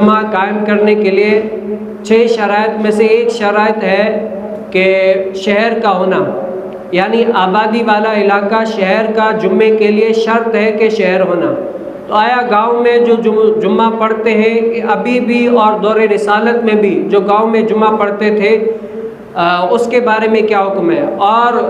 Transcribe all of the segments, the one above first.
جمعہ قائم کرنے کے لیے 6 شرائط میں سے ایک شرائط ہے کہ شہر کا ہونا، یعنی آبادی والا علاقہ شہر کا جمعے کے لیے شرط ہے کہ شہر ہونا۔ تو آیا گاؤں میں جو جمعہ پڑھتے ہیں ابھی بھی اور دور رسالت میں بھی جو گاؤں میں جمعہ پڑھتے تھے اس کے بارے میں کیا حکم ہے؟ اور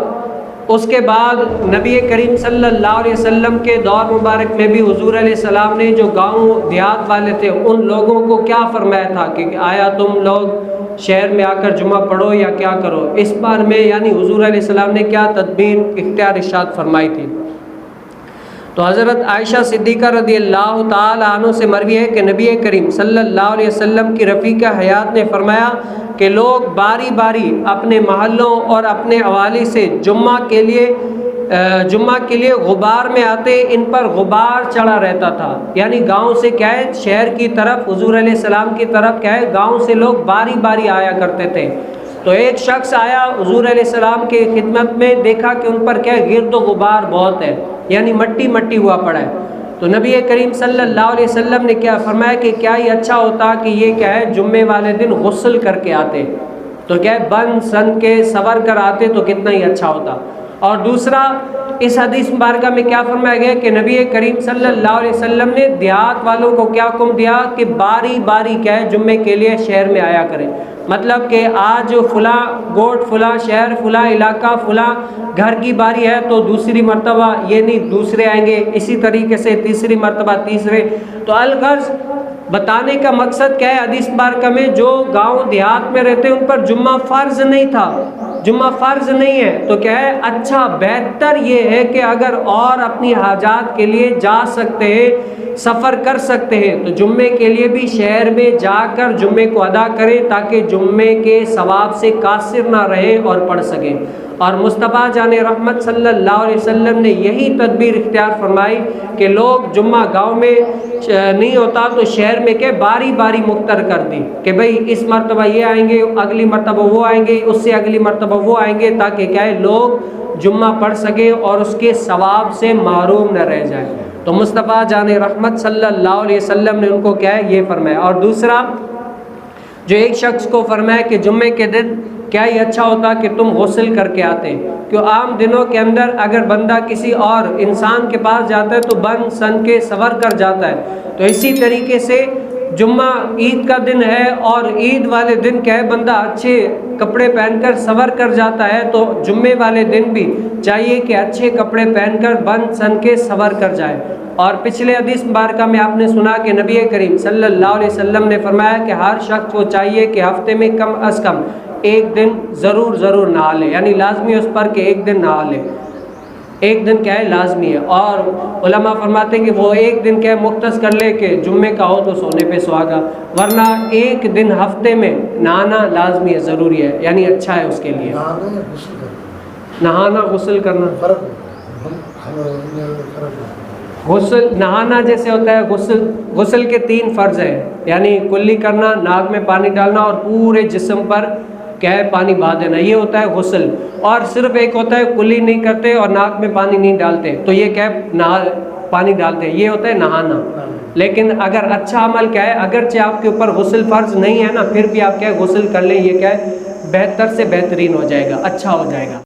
اس کے بعد نبی کریم صلی اللہ علیہ وسلم کے دور مبارک میں بھی حضور علیہ السلام نے جو گاؤں دیہات والے تھے ان لوگوں کو کیا فرمایا تھا کہ آیا تم لوگ شہر میں آ کر جمعہ پڑھو یا کیا کرو؟ اس بار میں یعنی حضور علیہ السلام نے کیا تدبیر اختیار ارشاد فرمائی تھی؟ تو حضرت عائشہ صدیقہ رضی اللہ تعالی عنہ سے مروی ہے کہ نبی کریم صلی اللہ علیہ وسلم کی رفیقہ حیات نے فرمایا کہ لوگ باری باری اپنے محلوں اور اپنے حوالے سے جمعہ کے لیے غبار میں آتے، ان پر غبار چڑھا رہتا تھا، یعنی گاؤں سے کیا ہے شہر کی طرف حضور علیہ السلام کی طرف کیا ہے گاؤں سے لوگ باری باری آیا کرتے تھے۔ تو ایک شخص آیا حضور علیہ السلام کے خدمت میں، دیکھا کہ ان پر کیا ہے گرد و غبار بہت ہے، یعنی مٹی مٹی ہوا پڑا ہے۔ تو نبی کریم صلی اللہ علیہ وسلم نے کیا فرمایا کہ کیا یہ اچھا ہوتا کہ یہ کیا ہے جمعے والے دن غسل کر کے آتے، تو کیا ہے بن سن کے سور کر آتے تو کتنا ہی اچھا ہوتا۔ اور دوسرا اس حدیث مبارکہ میں کیا فرمایا گیا کہ نبی کریم صلی اللہ علیہ وسلم نے دیہات والوں کو کیا حکم دیا کہ باری باری کیا ہے جمعے کے لیے شہر میں آیا کریں، مطلب کہ آج فلاں گوٹ فلاں شہر فلاں علاقہ فلاں گھر کی باری ہے تو دوسری مرتبہ یہ نہیں دوسرے آئیں گے، اسی طریقے سے تیسری مرتبہ تیسرے۔ تو الغرض بتانے کا مقصد کیا ہے حدیث مبارکہ میں جو گاؤں دیہات میں رہتے ہیں ان پر جمعہ فرض نہیں تھا، جمعہ فرض نہیں ہے، تو کیا ہے اچھا بہتر یہ ہے کہ اگر اور اپنی حاجات کے لیے جا سکتے ہیں سفر کر سکتے ہیں تو جمعے کے لیے بھی شہر میں جا کر جمعے کو ادا کریں تاکہ جمعے کے ثواب سے قاصر نہ رہیں اور پڑھ سکیں۔ اور مصطفیٰ جان رحمت صلی اللہ علیہ وسلم نے یہی تدبیر اختیار فرمائی کہ لوگ جمعہ گاؤں میں نہیں ہوتا تو شہر میں کہ باری باری مقتر کر دی کہ بھئی اس مرتبہ یہ آئیں گے، اگلی مرتبہ وہ آئیں گے، اس سے اگلی مرتبہ وہ آئیں گے، تاکہ کیا ہے لوگ جمعہ پڑھ سکیں اور اس کے ثواب سے محروم نہ رہ جائیں۔ تو مصطفیٰ جان رحمت صلی اللہ علیہ وسلم نے ان کو کیا ہے یہ فرمایا۔ اور دوسرا جو ایک شخص کو فرمایا کہ جمعے کے دن کیا یہ اچھا ہوتا کہ تم غسل کر کے آتے، کہ عام دنوں کے اندر اگر بندہ کسی اور انسان کے پاس جاتا ہے تو بن سن کے سور کر جاتا ہے، تو اسی طریقے سے جمعہ عید کا دن ہے اور عید والے دن کیا ہے بندہ اچھے کپڑے پہن کر سور کر جاتا ہے، تو جمعے والے دن بھی چاہیے کہ اچھے کپڑے پہن کر بن سن کے سور کر جائے۔ اور پچھلے حدیث مبارکہ میں آپ نے سنا کہ نبی کریم صلی اللہ علیہ وسلم نے فرمایا کہ ہر شخص کو چاہیے کہ ہفتے میں کم از کم ایک دن ضرور نہا لے، یعنی لازمی اس پر کہ ایک دن نہا لے، ایک دن کیا ہے لازمی ہے۔ اور علماء فرماتے ہیں کہ وہ ایک دن کیا ہے مختص کر لے کہ جمعے کا ہو تو سونے پہ سہاگا، ورنہ ایک دن ہفتے میں نہانا لازمی ہے، ضروری ہے، یعنی اچھا ہے اس کے لیے۔ نہانا غسل کرنا غسل نہانا جیسے ہوتا ہے غسل کے 3 فرض ہیں، یعنی کلی کرنا، ناک میں پانی ڈالنا اور پورے جسم پر کیا ہے پانی بہا دینا، یہ ہوتا ہے غسل۔ اور صرف ایک ہوتا ہے کلی نہیں کرتے اور ناک میں پانی نہیں ڈالتے تو یہ کیا ہے پانی ڈالتے ہیں، یہ ہوتا ہے نہانا۔ لیکن اگر اچھا عمل کیا ہے اگرچہ آپ کے اوپر غسل فرض نہیں ہے نا، پھر بھی آپ کیا ہے غسل کر لیں، یہ کیا ہے بہتر سے بہترین ہو جائے گا، اچھا ہو جائے گا۔